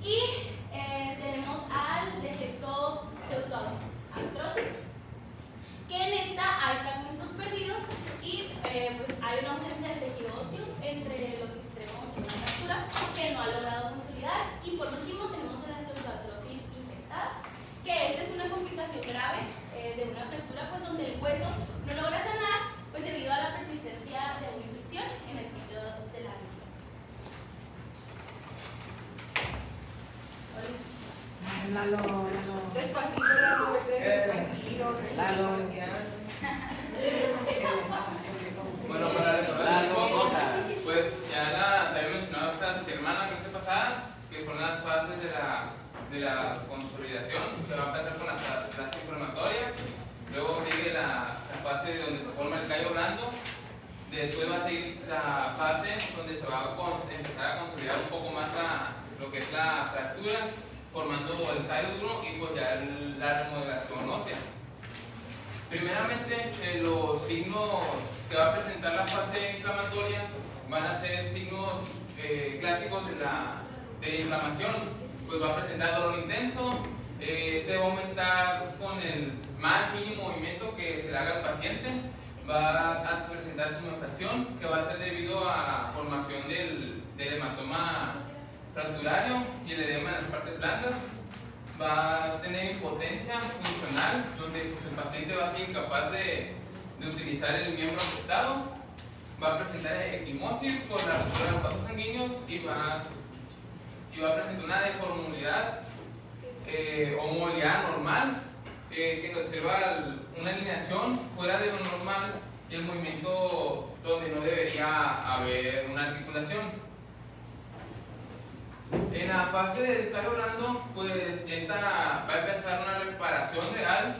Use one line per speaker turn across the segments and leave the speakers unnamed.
Y tenemos al defecto pseudoartrosis, que en esta hay fragmentos perdidos y pues hay una ausencia de tejido óseo entre los extremos de una fractura que no ha logrado consolidar. Y por último tenemos la pseudoartrosis infectada, que esta es una complicación grave de una fractura, pues donde el hueso no logra sanar, pues debido a la persistencia de una infección en el sitio de la lesión.
Despacito, Lalo, tranquilo.
Bueno, para recordar un poco, pues ya se había mencionado esta semana, la clase pasada, que son las fases de la consolidación. Se va a empezar con la fase inflamatoria, luego sigue la fase donde se forma el callo blando, después va a seguir la fase donde se va a empezar a consolidar un poco más lo que es la fractura, formando el callo duro y pues ya la remodelación ósea. Primeramente, los signos que va a presentar la fase inflamatoria van a ser signos clásicos de la inflamación. Pues va a presentar dolor intenso, este va a aumentar con el más mínimo movimiento que se le haga al paciente, va a presentar tumefacción, que va a ser debido a la formación del hematoma fracturario y el edema en las partes blandas. Va a tener impotencia funcional, donde pues, el paciente va a ser incapaz de utilizar el miembro afectado. Va a presentar equimosis por la ruptura de los vasos sanguíneos y va a presentar una deformidad o movilidad normal, que se observa una alineación fuera de lo normal y el movimiento donde no debería haber una articulación. En la fase del callo blando, pues esta va a empezar una reparación real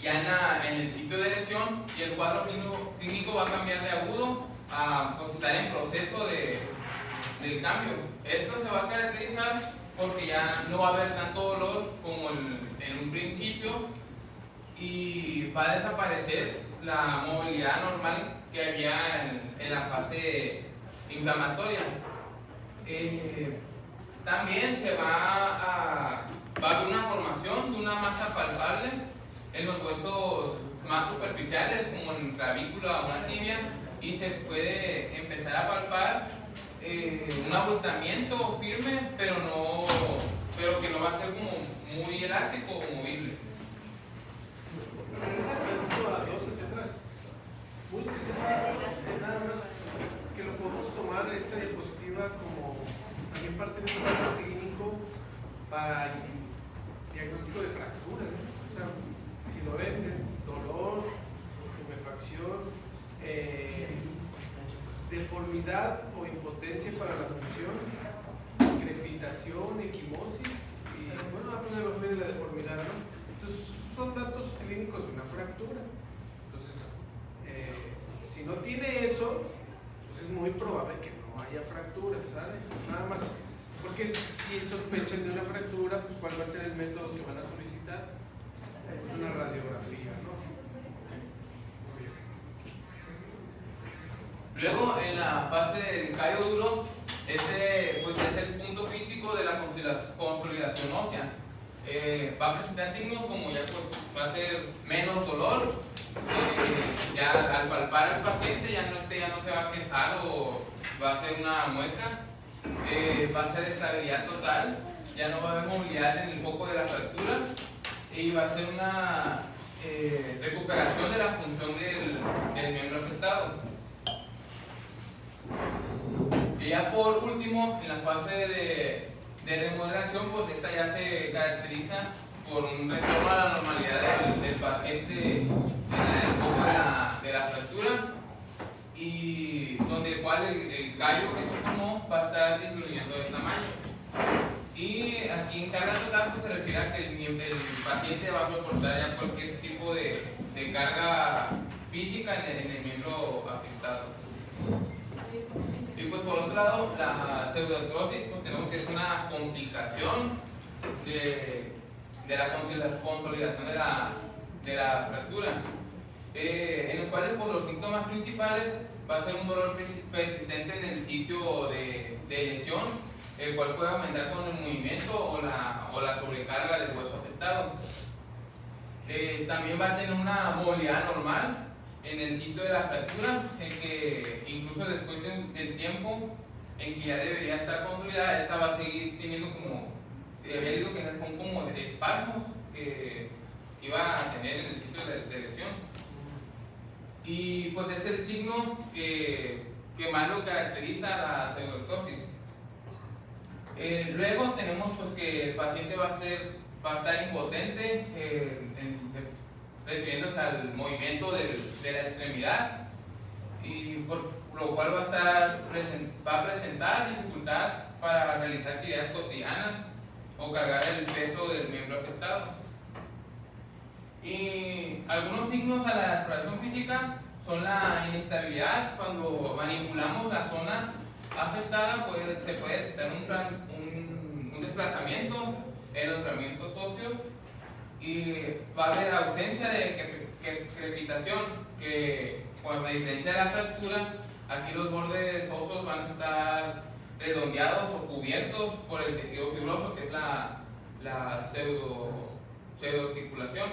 ya en el sitio de lesión, y el cuadro clínico va a cambiar de agudo a pues, estar en proceso del cambio. Esto se va a caracterizar porque ya no va a haber tanto dolor como en un principio y va a desaparecer la movilidad normal que había en la fase inflamatoria. También se va a haber una formación de una masa palpable en los huesos más superficiales, como en clavícula o una tibia, y se puede empezar a palpar un abultamiento firme, pero que no va a ser como muy elástico o movible.
Muy interesante, nada más que lo podemos tomar esta diapositiva como también parte de un cuadro clínico para el diagnóstico de fractura, ¿no? O sea, si lo ven, es dolor, tumefacción, deformidad o impotencia para la función, crepitación, equimosis y bueno, a poner los medios de la deformidad, ¿no? Entonces son datos clínicos de una fractura. Entonces, si no tiene eso, pues es muy probable que no haya fracturas, ¿sale? Nada más, porque si sospechan de una fractura, pues ¿cuál va a ser el método que van a solicitar? Pues una radiografía, ¿no?
Luego, en la fase del callo duro, pues es el punto crítico de la consolidación ósea. Va a presentar signos como ya pues, va a ser menos dolor, ya al palpar al paciente ya no se va a quejar o va a ser una mueca, va a ser estabilidad total, ya no va a haber movilidad en el foco de la fractura y va a ser una recuperación de la función del miembro afectado. Y ya por último, en la fase de remodelación, pues esta ya se caracteriza por un retorno a la normalidad del paciente en el foco de la fractura, y donde el cual el callo que se formó va a estar disminuyendo de tamaño. Y aquí en carga total pues se refiere a que el paciente va a soportar ya cualquier tipo de carga física en el miembro afectado. Y pues por otro lado, la pseudoartrosis, pues tenemos que es una complicación de la consolidación de la fractura, en los cuales por los síntomas principales va a ser un dolor persistente en el sitio de lesión, el cual puede aumentar con el movimiento o la sobrecarga del hueso afectado. También va a tener una movilidad normal en el sitio de la fractura, en que incluso después del tiempo en que ya debería estar consolidada, esta va a seguir teniendo como, se había dicho que son como espasmos que iba a tener en el sitio de lesión. Y pues es el signo que más lo caracteriza a la pseudoartrosis. Luego tenemos pues que el paciente va a estar impotente, refiriéndose al movimiento de la extremidad, y por lo cual va a presentar dificultad para realizar actividades cotidianas o cargar el peso del miembro afectado. Y algunos signos a la exploración física son la inestabilidad. Cuando manipulamos la zona afectada se puede detectar un desplazamiento en los fragmentos óseos, y va a haber ausencia de crepitación, que a diferencia de la fractura, aquí los bordes óseos van a estar redondeados o cubiertos por el tejido fibroso, que es la pseudoarticulación,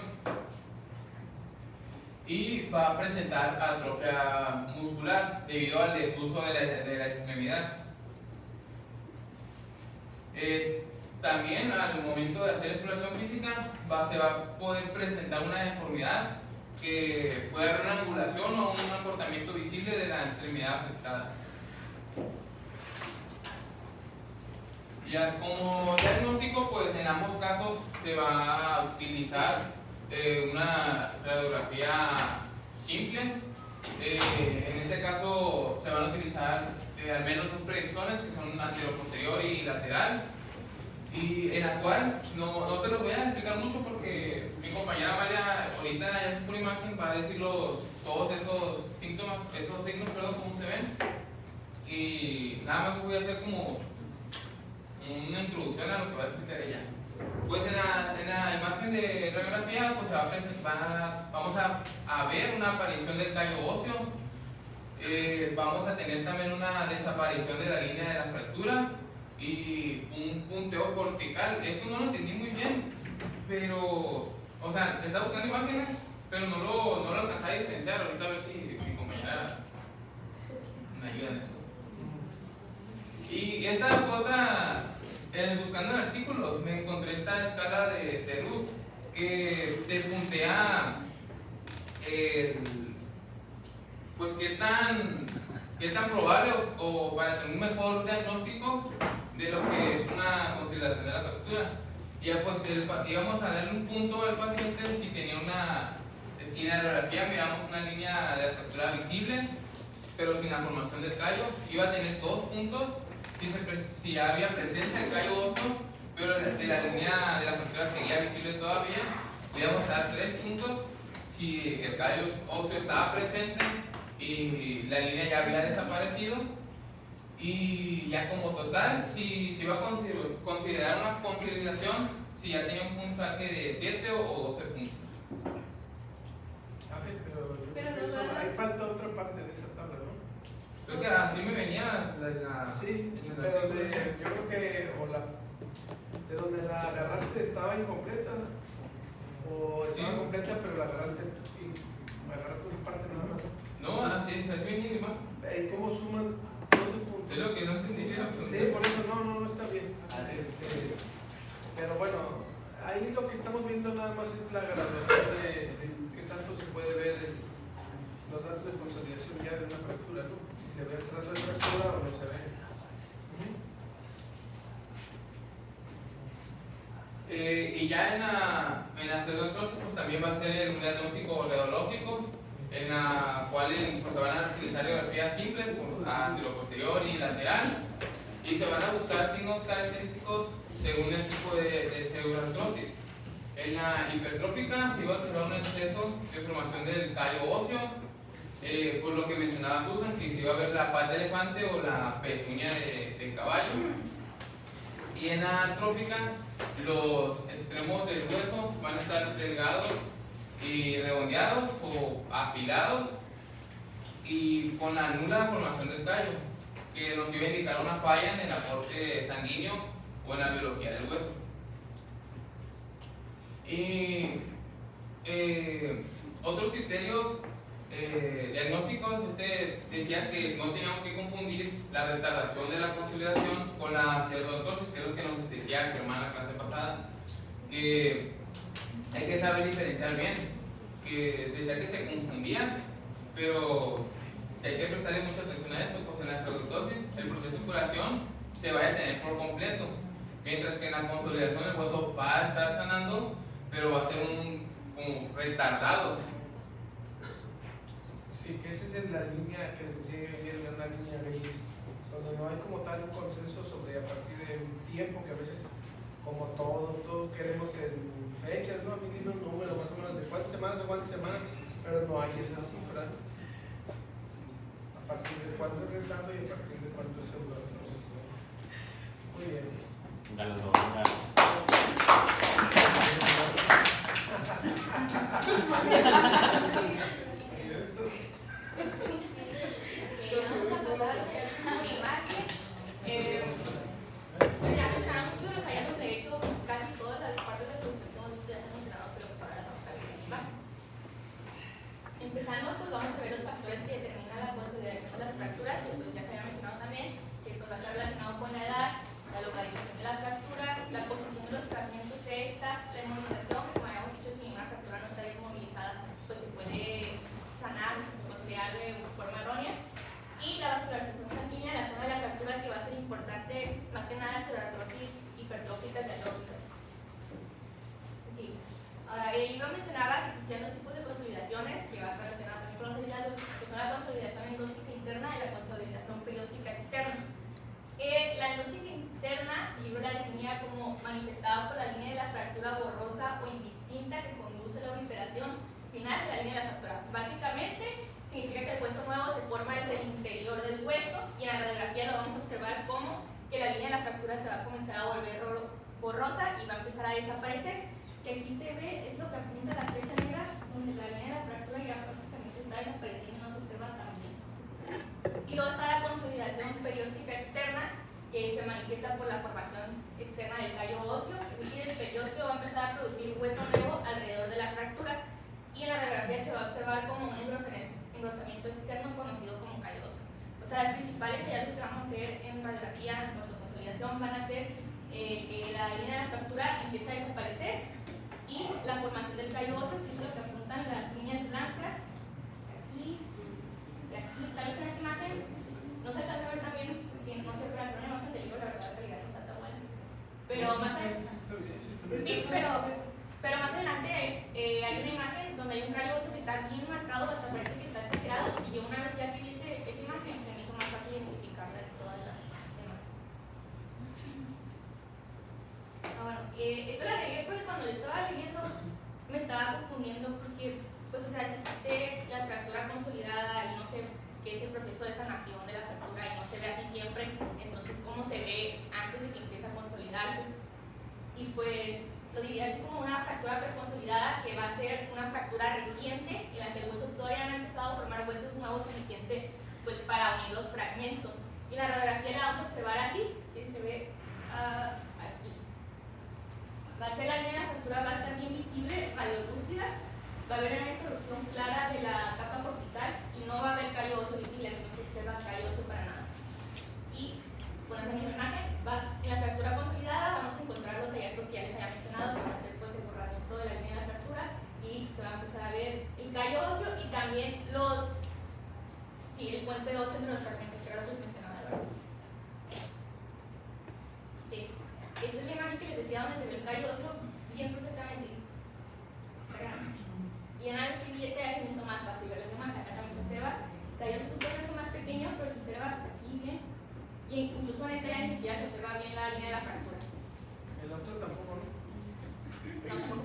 y va a presentar atrofia muscular debido al desuso de la extremidad. También al momento de hacer exploración física se va a poder presentar una deformidad, que puede haber una angulación o un acortamiento visible de la extremidad afectada. Ya como diagnóstico, pues en ambos casos se va a utilizar una radiografía simple. En este caso se van a utilizar al menos dos proyecciones, que son anteroposterior y lateral, y en la cual no se los voy a explicar mucho porque mi compañera Amalia ahorita ya por imagen va a decir todos esos síntomas, esos signos, cómo se ven, y nada más voy a hacer como una introducción a lo que va a explicar ella. Pues en la imagen de radiografía pues vamos a ver una aparición del callo óseo. Vamos a tener también una desaparición de la línea de la fractura y un punteo cortical. Esto no lo entendí muy bien, pero, o sea, estaba buscando imágenes, pero no lo alcancé a diferenciar. Ahorita a ver si mi compañera me ayuda en eso. Y esta fue otra, buscando en artículos, me encontré esta escala de Ruth que te puntea pues qué tan probable o para hacer un mejor diagnóstico de lo que es una consideración de la fractura. Ya pues íbamos a darle un punto al paciente si tenía si en la radiografía miramos una línea de la fractura visible, pero sin la formación del callo. Iba a tener 2 puntos si había presencia del callo óseo, pero la línea de la fractura seguía visible todavía. Le íbamos a dar 3 puntos si el callo óseo estaba presente y la línea ya había desaparecido. Y ya como total, si va a considerar una consolidación, si ya tenía un puntaje de 7 o 12 puntos.
A ver,
Pero
ahí falta otra parte de esa tabla, ¿no?
Creo que así me venía
sí,
en el
pero
artículo.
yo creo que de donde la agarraste estaba incompleta, o estaba
Sí.
completa pero la agarraste una parte nada más.
No, así es bien mínima.
¿Y cómo sumas 12 puntos?
Es lo que no entendí bien.
Sí, por eso no está bien. Pero bueno, ahí lo que estamos viendo nada más es la graduación de qué tanto se puede ver los datos de consolidación ya de una fractura, ¿no? Si se ve el trazo de fractura o no se ve.
Y ya en la pseudoartrosis pues también va a ser un diagnóstico radiológico, en la cual pues, se van a utilizar radiografías simples, pues, anteroposterior y lateral, y se van a buscar signos característicos según el tipo de pseudoartrosis. En la hipertrófica se va a observar un exceso de formación del callo óseo, por lo que mencionaba Susan, que se iba a ver la pata de elefante o la pezuña de caballo. Y en la atrófica, los extremos del hueso van a estar delgados y redondeados o afilados y con la nula formación del callo. que nos iba a indicar una falla en el aporte sanguíneo o en la biología del hueso. Y otros criterios diagnósticos, decía que no teníamos que confundir la retardación de la consolidación con la pseudoartrosis, que es lo que nos decía Germán en la clase pasada, que hay que saber diferenciar bien, que decía que se confundían, pero hay que prestarle mucha atención a esto, pues en la pseudoartrosis el proceso de curación se va a detener por completo, mientras que en la consolidación el hueso va a estar sanando, pero va a ser como retardado.
Sí, que esa es la línea que les decía yo ayer, una línea gris, donde no hay como tal un consenso sobre a partir de un tiempo que a veces, como todos queremos en fechas, ¿no? A mí dime un número más o menos de cuántas semanas, pero no hay esa cifra. A partir de cuándo es retardo y a partir de cuánto es pseudoartrosis. Muy bien.
Vamos a pasar a la imagen. Pues ya mencionamos mucho de los hallazgos, de hecho, casi todas las partes del proceso ya se han mencionado, pero pues ahora las vamos a ver en la imagen. Empezando, pues vamos a ver los factores que determinan la consolidación de las fracturas, que pues ya se había mencionado también, que pues va a estar relacionado con la edad, la localización de la fractura, la posición de los fragmentos de esta, la inmovilización, que como habíamos dicho, si una fractura no está bien inmovilizada, pues se puede sanar, consolidar de forma errónea, y la vascularización sanguínea, la zona de la fractura que va a ser importante, más que nada, sobre artrosis hipertróficas y atróficas. Ahora, yo mencionaba que existían dos tipos de consolidaciones, que va a estar relacionado también con los hallazgos, que son la consolidación endóstica interna y la consolidación perióstica externa. La endóstica interna yo la definía como manifestada por la línea de la fractura borrosa o indistinta que conduce a la obliteración final de la línea de la fractura. Básicamente, significa que el hueso nuevo se forma desde el interior del hueso y en la radiografía lo vamos a observar como que la línea de la fractura se va a comenzar a volver borrosa y va a empezar a desaparecer. Que aquí se ve, es lo que apunta la flecha negra, donde la línea de la fractura ya prácticamente está desapareciendo y no se observa tan bien. Y luego está la consolidación perióstica externa, que se manifiesta por la formación externa del callo óseo, es decir, el periósteo va a empezar a producir hueso nuevo alrededor de la fractura y en la radiografía se va a observar como un engrosamiento externo conocido como callo óseo. O sea, las principales hallazgos que vamos a hacer en radiografía en cuanto a consolidación van a ser que la línea de la fractura empieza a desaparecer y la formación del callo óseo, que es lo que apuntan las líneas blancas aquí, de aquí, tal vez en esa imagen no se alcanza a ver también, porque no se puede hacer una imagen del libro, la verdad la calidad no está tan buena, pero más adelante, sí, pero más adelante hay una imagen donde hay un callo óseo que está bien marcado, hasta parece que está exagerado, y yo una vez ya que vi esa imagen se me hizo más fácil identificarla de todas las demás. Bueno, esto la regué porque cuando yo estaba leyendo me estaba confundiendo porque, pues, o sea, si existe la fractura consolidada y no sé qué es el proceso de sanación de la fractura y no se ve así siempre, entonces, ¿cómo se ve antes de que empiece a consolidarse? Y pues, lo diría así como una fractura preconsolidada que va a ser una fractura reciente en la que el hueso todavía no ha empezado a formar huesos nuevos suficiente, pues, para unir los fragmentos. Y la radiografía la vamos a observar así, que se ve aquí. Va a ser la línea de la fractura, va a estar bien visible, radiolúcida, va a haber una introducción clara de la capa cortical y no va a haber callo óseo visible, no se observa callo óseo para nada. Y con esa misma imagen, en la fractura consolidada vamos a encontrar los hallazgos que ya les había mencionado, que va a ser pues el borramiento de la línea de la fractura y se va a empezar a ver el callo óseo y también el puente óseo entre los fragmentos que ahora les mencionaba, ¿verdad? Sí. Esta es la imagen que les decía donde se ve el callo óseo bien perfectamente. Y una vez que vi esta ya se me hizo más fácil ver los demás. Acá también se observa callos un más pequeños, pero se observa aquí bien. Y incluso en esta ya ni siquiera se observa bien la línea de la fractura.
El otro tampoco, ¿no?
Tampoco.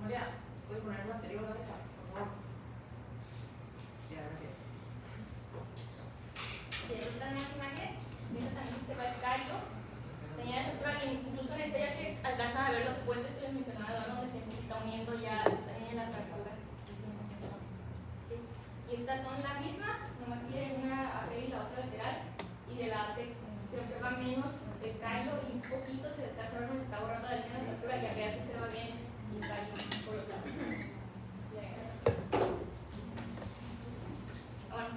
María, ¿puedes poner una anterior a esa, por favor? Ya, gracias.
Y esta es la imagen, esta también se observa el callo. Tenía la fractura y incluso en esta ya se alcanzan a ver los puentes que les mencionaba, donde se está uniendo ya la línea de la fractura. Y estas son la misma, nomás tiene una arteria y la otra lateral, y de la arte se observa menos el callo y un poquito se alcanza a ver donde está borrando la línea de fractura y acá ya se observa bien el callo por otro lado. Bueno,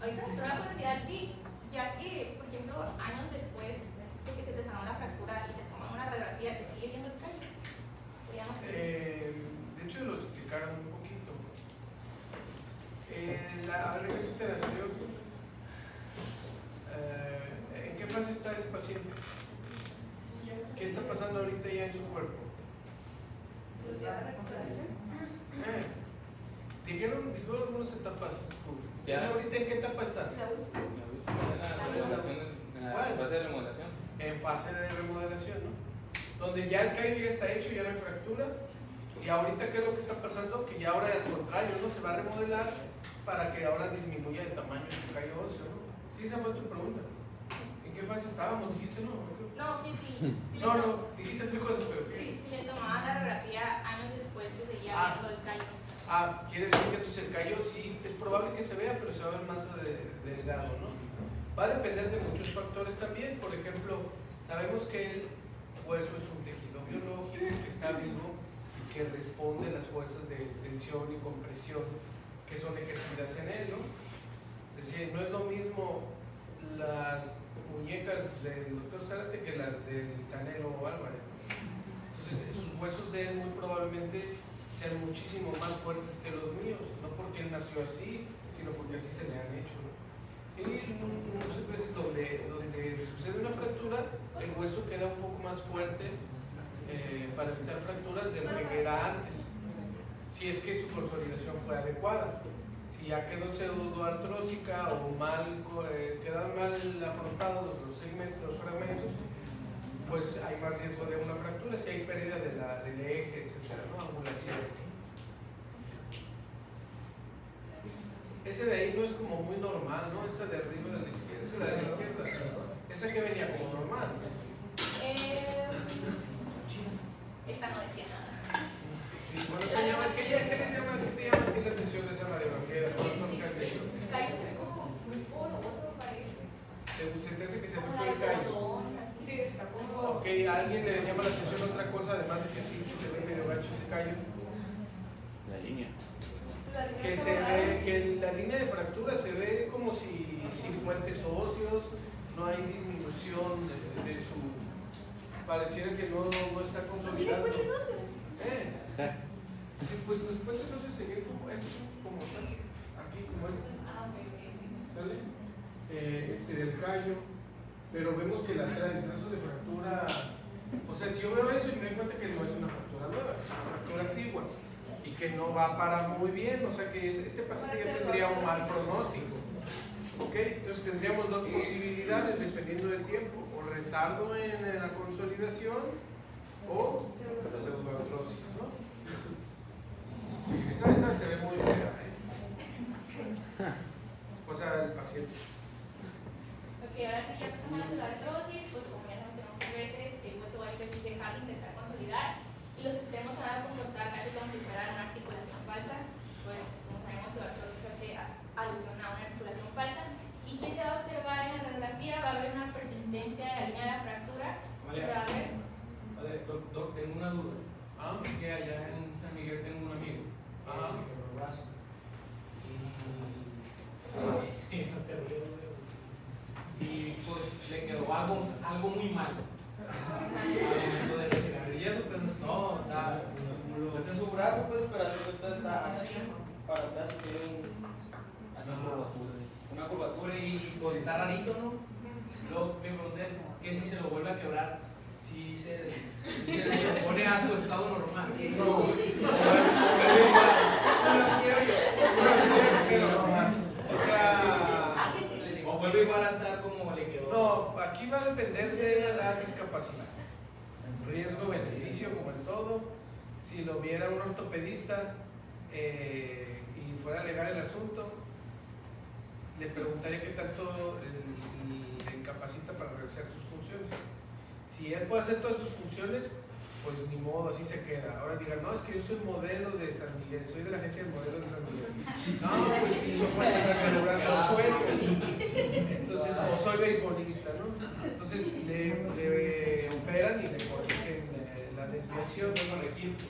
ahorita se la curiosidad, sí, ya que, por ejemplo, años después de que se te sanó la fractura y te toman una radiografía, ¿se sigue viendo el callo?
De hecho lo explicaron un poquito. A ver, regresa la anterior. ¿En qué fase está ese paciente? ¿Qué está pasando ahorita ya en su cuerpo? Dijeron algunas etapas.
Ya.
¿Ahorita en qué etapa está?
En fase de remodelación.
En fase de remodelación, ¿no? Donde ya el callo ya está hecho, ya no hay fractura. Y ahorita, ¿qué es lo que está pasando? Que ya ahora, al contrario, ¿no? Se va a remodelar para que ahora disminuya el tamaño de su callo óseo, ¿no? Sí, esa fue tu pregunta. ¿En qué fase estábamos? ¿Dijiste no?
No, que sí.
No, dijiste otra cosa, pero ¿qué?
Sí, le tomaban la radiografía años después que seguía viendo el callo.
Quiere decir que entonces el callo sí, es probable que se vea, pero se va a ver más delgado, ¿no? Va a depender de muchos factores también. Por ejemplo, sabemos que el hueso es un tejido biológico que está vivo y que responde a las fuerzas de tensión y compresión que son ejercidas en él, ¿no? Es decir, no es lo mismo las muñecas del doctor Zárate que las del Canelo Álvarez, ¿no? Entonces, sus huesos de él muy probablemente sean muchísimo más fuertes que los míos, no porque él nació así, sino porque así se le han hecho, ¿no? Y muchas veces donde sucede una fractura, el hueso queda un poco más fuerte para evitar fracturas de lo que era antes, si es que su consolidación fue adecuada. Si ya quedó pseudoartrósica o quedaron mal afrontados los segmentos, los fragmentos, pues hay más riesgo de una fractura, si hay pérdida del eje, etcétera, ¿no? Angulación. Ese de ahí no es como muy normal, ¿no? Esa de arriba de la izquierda, esa de la izquierda, esa que venía como normal.
Esta no decía nada.
Sí, bueno, se llama, ¿qué te llama a ti la atención de esa radiografía?
El callo se ve como muy poroso, parece.
¿Se te hace que se me fue el callo? Ok, ¿a alguien le llama la atención otra cosa, además de que sí, que se ve medio gacho ese callo?
La línea.
Que se ve, que la línea de fractura se ve como si sin puentes óseos, no hay disminución de su... Pareciera que no está consolidado.
¿Tiene puentes óseos?
Sí, pues los puentes óseos serían como estos, como tal, aquí como este. ¿Sale? Este sería el callo, pero vemos que el trazo de fractura, o sea, si yo veo eso y me doy cuenta que no es una fractura nueva, es una fractura antigua y que no va para muy bien, o sea que este paciente ya tendría un mal pronóstico. ¿Ok? Entonces tendríamos dos posibilidades dependiendo del tiempo, o retardo en la consolidación o pseudoartrosis, ¿no? Esa se ve muy fea, o sea, el paciente.
Ok, ahora sí ya pasamos a la artrosis, pues como ya mencionamos muchas veces, el hueso va a dejar de intentar consolidar y los extremos se van a comportar casi como si fuera una articulación falsa. Pues como sabemos, la artrosis hace alusión a una articulación falsa. ¿Y qué se va a observar en la radiografía? Va a haber una persistencia de la línea de la fractura. Y se va a ver.
Vale, doc, tengo una duda. Es que allá en San Miguel tengo un amigo que se quebró el brazo. Y pues le quedó algo muy mal. Al momento de retirar. Y eso, pues no, está en su brazo, pues, pero ahorita está así, para atrás, y tiene una curvatura y pues está rarito, ¿no? Luego me pregunté que si se lo vuelve a quebrar, si se le pone a su estado normal.
O sea,
o vuelve igual a estar como le quedó.
no, aquí va a depender de la discapacidad. Riesgo-beneficio, como en todo. Si lo viera un ortopedista y fuera legal el asunto, le preguntaría qué tanto le incapacita para realizar sus funciones. Si él puede hacer todas sus funciones, pues ni modo, así se queda. Ahora digan, no, es que yo soy modelo de San Miguel, soy de la agencia de modelos de San Miguel. No, pues sí, no puedes andar con el brazo chueco. Entonces, o soy beisbolista, ¿no? Entonces le operan y le corrigen la desviación.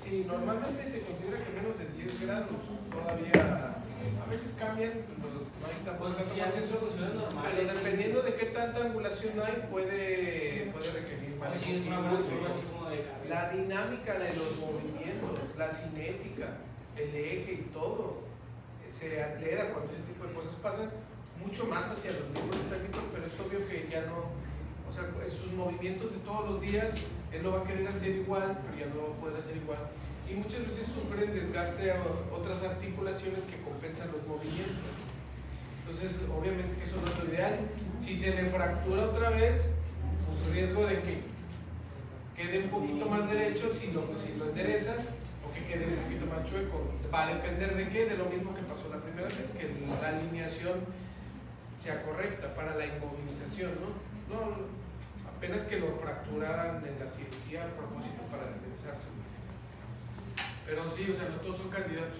Sí, normalmente se considera que menos de 10 grados todavía, a veces cambian, no hay tampoco
Pues
tanto
si hacen
consenso,
soluciones normales.
pero dependiendo de qué tanta angulación hay, puede requerir más.
Así es una buena forma así como de carrera.
La dinámica de los movimientos, la cinética, el eje y todo se altera cuando ese tipo de cosas pasan, mucho más hacia los mismos perritos, pero es obvio que ya no, o sea, sus movimientos de todos los días, él lo va a querer hacer igual, pero ya no lo puede hacer igual. Y muchas veces sufren desgaste a otras articulaciones que compensan los movimientos. Entonces, obviamente que eso no es lo ideal. Si se le fractura otra vez, pues riesgo de que quede un poquito más derecho si lo endereza, o que quede un poquito más chueco. Va a depender de qué, de lo mismo que pasó la primera vez, que la alineación sea correcta para la inmovilización, ¿no? No, apenas que lo fracturaran en la cirugía a propósito para enderezarse. Pero sí, o sea, no todos son candidatos.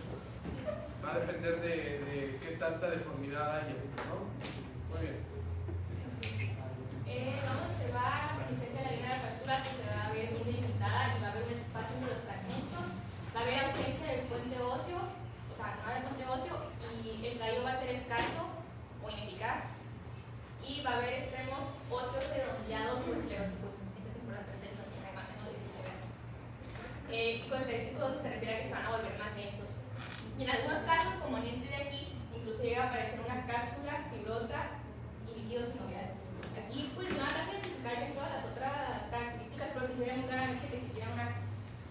Va a depender de qué tanta deformidad haya, ¿no? Muy bien.
Vamos a observar la resistencia a la línea de la fractura que se va a ver muy delimitada y va a haber un espacio entre los fragmentos. Va a haber ausencia del puente óseo, o sea, no del puente óseo, y el tallo va a ser escaso o ineficaz. Y va a haber extremos óseos redondeados o escleróticos. Esto es importante tenerlo en la imagen, no dice si se ve así. Y con escleróticos se refiere a que se van a volver más densos. Y en algunos casos, como en este de aquí, incluso llega a aparecer una cápsula fibrosa y líquido sinovial. Aquí pues no van a identificar bien todas las otras características, pero sí se ve muy claramente que si tiene una,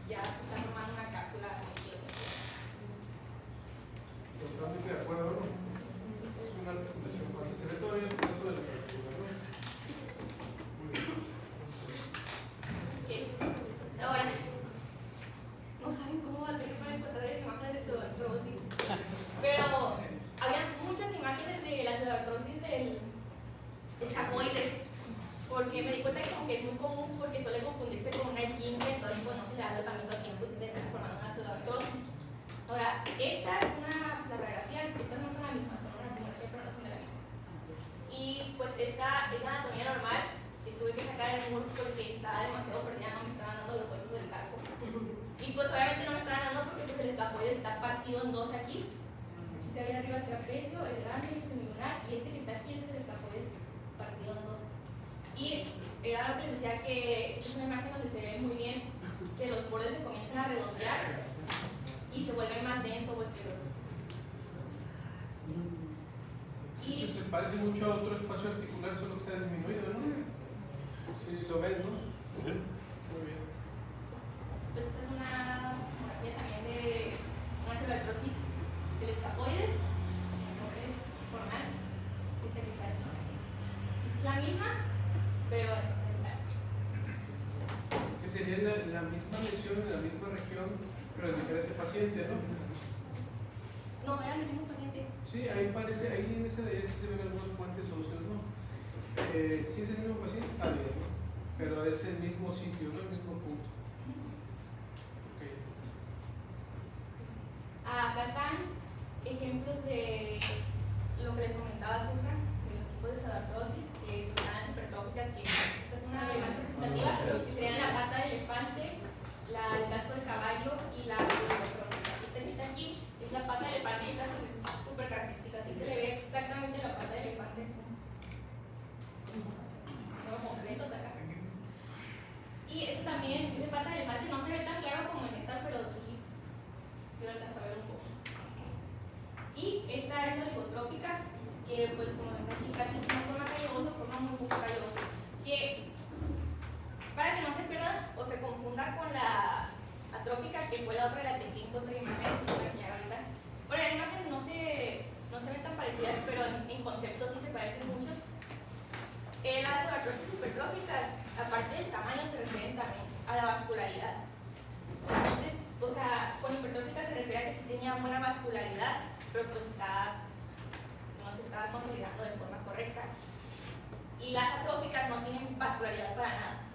ya está formando una cápsula de líquido sinovial.
Totalmente de acuerdo, ¿no? Es una articulación falsa. Se ve todavía el caso de la fractura, ¿no? Muy bien.
Okay. Ahora, no saben cómo va a tener para encontrar las imágenes de pseudoartrosis, pero había muchas imágenes de la pseudoartrosis del escafoides, porque me di cuenta que como que es muy común porque suele confundirse con una E15, entonces pues no se le da tratamiento a tiempo y se termina formando una pseudoartrosis. Ahora, esta es la radiografía, estas no son la misma, son una tomografía, pero no son de la misma. Y pues esta es la anatomía normal, que tuve que sacar el muro porque estaba demasiado perdida, no me estaban dando los huesos del carpo. Y pues obviamente no me estaban dando porque pues el escafoides está partido en dos aquí. Aquí se ve arriba el trapecio, el grande y el semilunar, y este que está aquí es el escafoides partido en dos. Y era lo que les decía, que es una imagen donde se ve muy bien que los bordes se comienzan a redondear y se vuelve más denso o esclerótico.
De hecho, se parece mucho a otro espacio articular, solo que está disminuido, ¿no? Sí, lo ven, ¿no?
Sí.
Muy bien.
Entonces, esta es una tomografía también de una pseudoartrosis del escafoides, formal, esta que está aquí. Es la misma, pero en celular.
Que sería la misma lesión en la misma región, pero en diferente paciente, ¿no?
No, era el mismo paciente.
Sí, ahí parece, ahí en ese de ese se ven algunos puentes óseos, ¿no? Si es el mismo paciente, está bien, ¿no? Pero es el mismo sitio, ¿no? El mismo punto. Ok.
Acá están ejemplos de lo que les comentaba Susan, de los tipos de pseudoartrosis, que están las hipertróficas, que esta es una más representativa, pero que serían la pata de elefante, el casco de caballo y la hipertrófica. Esta que está aquí es la pata de elefante y esta pues, es súper característica, así se le ve exactamente la pata de elefante. Como completos acá. Y esto también, esa pata de elefante no se ve tan claro como en esta, pero sí lo alcanza a ver un poco. Y esta es la oligotrópica, que pues como ven aquí casi no forma calloso, forma muy poco calloso. Que para que no se pierda o se confunda con la atrófica, que fue la otra de la T5 trimestre, que voy a enseñar ahorita. Bueno, las imágenes no se ven tan parecidas, pero en concepto sí se parecen mucho. Las pseudoartrosis hipertróficas, aparte del tamaño, se refieren también a la vascularidad. Entonces, o sea, con hipertrófica se refiere a que sí tenía buena vascularidad, pero pues no se estaba consolidando de forma correcta. Y las atróficas no tienen vascularidad para nada.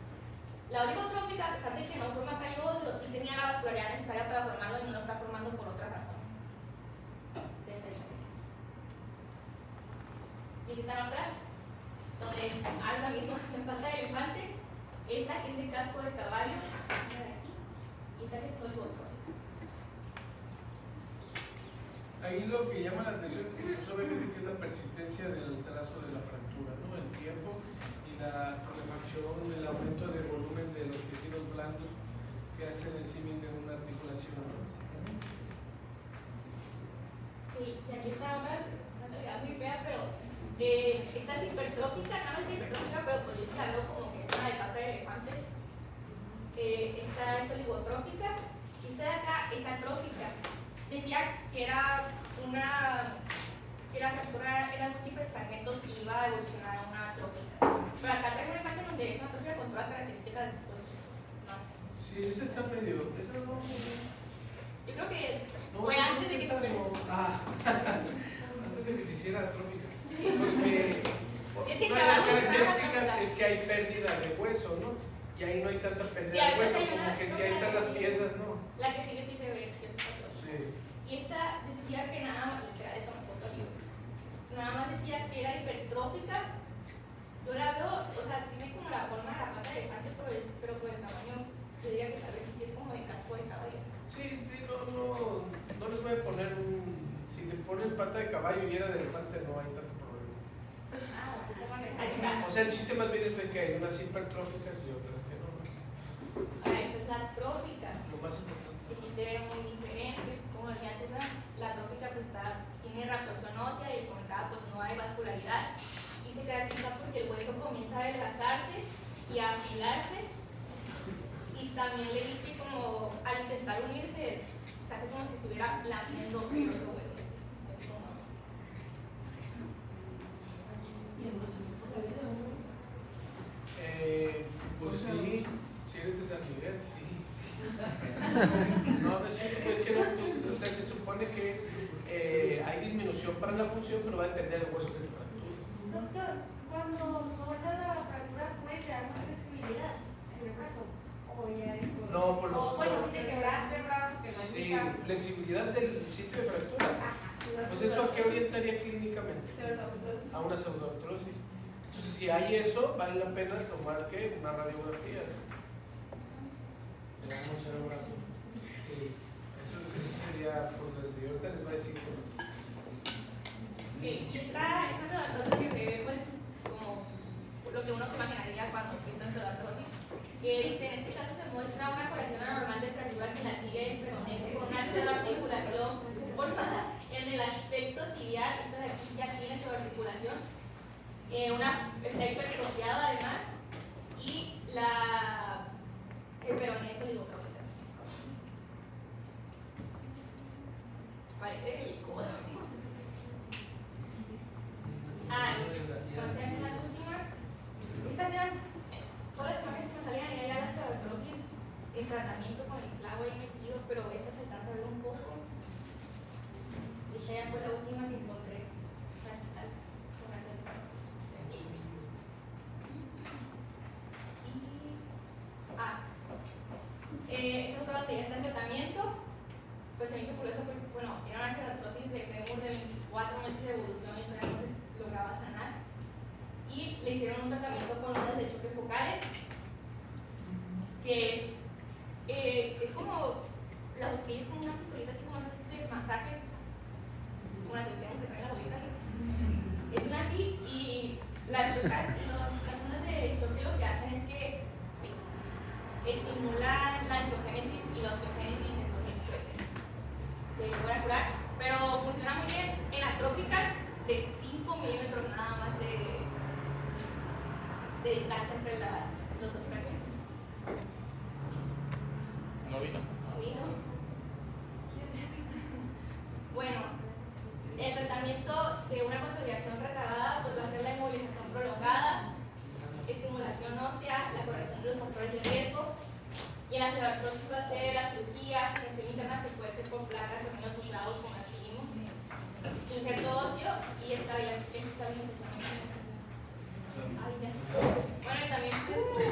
La oligotrófica, a pesar de que no forma callo óseo, sí tenía la vascularidad necesaria para formarlo y no lo está formando por otra razón. Entonces ahí está. Y aquí están otras, donde hay la misma en pata de elefante. Esta que es de casco de caballo, esta de aquí, y esta que es oligotrófica.
Ahí lo que llama la atención pues, obviamente que es la persistencia del trazo de la fractura, ¿no? El tiempo y la calefacción, el aumento de volumen de los tejidos blandos que hacen el símil de una articulación, ¿no?
Sí, y aquí está otra, una realidad muy fea, pero esta es hipertrófica, nada más es hipertrófica, pero pues yo sí la veo como que es una de pata de elefante. Esta es oligotrófica, y esta de acá es atrófica. Decía que era fractura, eran múltiples fragmentos y iba a evolucionar a una atrófica. Pero acá tengo una imagen donde es una atrófica con todas las características más.
Sí, esa está medio. Esa no.
Yo creo que
No,
fue
esa
antes de que
esa
se
no. Antes de que se hiciera atrófica.
Sí.
Porque
Es que
una de las
cada vez
características
más
es que hay pérdida de hueso, ¿no? Y ahí no hay tanta
Sí,
pérdida de
ahorita
hueso,
hay
como
una-
que si ahí están las piezas, ¿no?
La que sigue sí se ve que es atrófica.
Sí.
Y esta decía que nada más, literal, esta me foto libro. Nada más decía que era hipertrófica. Yo la veo, o sea, tiene como la forma de la pata de elefante, pero por el tamaño, yo diría que tal vez sí es como de casco de caballo.
Sí, no les voy a poner un. Si le ponen pata de caballo y era de elefante, no hay tanto problema.
Ahí está.
O sea, el chiste más bien es de que hay unas hipertróficas y otras que no.
Ahora, esta es la atrófica,
Lo más importante.
que sí se ve muy diferente. Como decía Chula, la atrófica pues tiene reabsorción ósea y como acá pues no hay vascularidad. Y se caracteriza porque el hueso comienza a adelgazarse y a afilarse. Y también le dije como al intentar unirse, se hace como si estuviera lamiendo el otro hueso. Es como...
Pues sí, si eres de San Miguel, sí. No, es que no, o sea, se supone que hay disminución para la función, pero va a depender del hueso que te fracture.
Doctor, cuando sobra la fractura puede quedar más flexibilidad en el brazo. O ya
No, por los.
o bueno, si te quebraste el brazo, que no es mi
Sí,
caso.
flexibilidad del sitio de fractura.
Ajá.
Pues eso a qué orientaría clínicamente? A una pseudoartrosis. Entonces, si hay eso, vale la pena tomar ¿qué? Una radiografía.
Le da mucho el brazo.
Sí, eso sería por desde ahorita les voy a decir cómo es.
Sí, y esta pseudoartrosis que se ve pues como lo que uno se imaginaría cuando piensa en pseudoartrosis, que dice en este caso se muestra una corrección anormal de fracturas en la tibia y el peroné con una pseudoarticulación formada en el aspecto tibial, esta de aquí ya tiene pseudoarticulación, está hipertrofiada además, y el peroné es oligotrófica. Parece delicado. Cuando se hacen las últimas, estas eran todas las imágenes que me salían, era ya las pseudoartrosis en tratamiento con el clavo ahí metido, pero esta se alcanza a ver un poco. Esta ya fue la última que encontré. Esta fue donde ya está en tratamiento. Pues se me hizo curioso porque, bueno, era una pseudoartrosis de fémur de 24 meses de evolución y todavía no se lograba sanar. Y le hicieron un tratamiento con ondas de choques focales, que es como la cosquilla es como una pistolita, así como una especie de masaje, como las que tenemos que traer en la bolita. Es una así, y las ondas de choque lo que hacen es que estimulan la angiogénesis y la osteogénesis, entonces pues se puede curar, pero funciona muy bien en atrófica de 5 milímetros nada más de distancia entre los dos fragmentos.
No vino.
¿Vino? Bueno, el tratamiento de una consolidación retardada pues va a ser la inmovilización prolongada, estimulación ósea, la corrección de los factores de riesgo, y en la pseudoartrosis va a ser la cirugía, función interna que puede ser por placas o niños soplados como las que vimos, injerto óseo y estabilización. Ay, ya. Bueno, y también pues,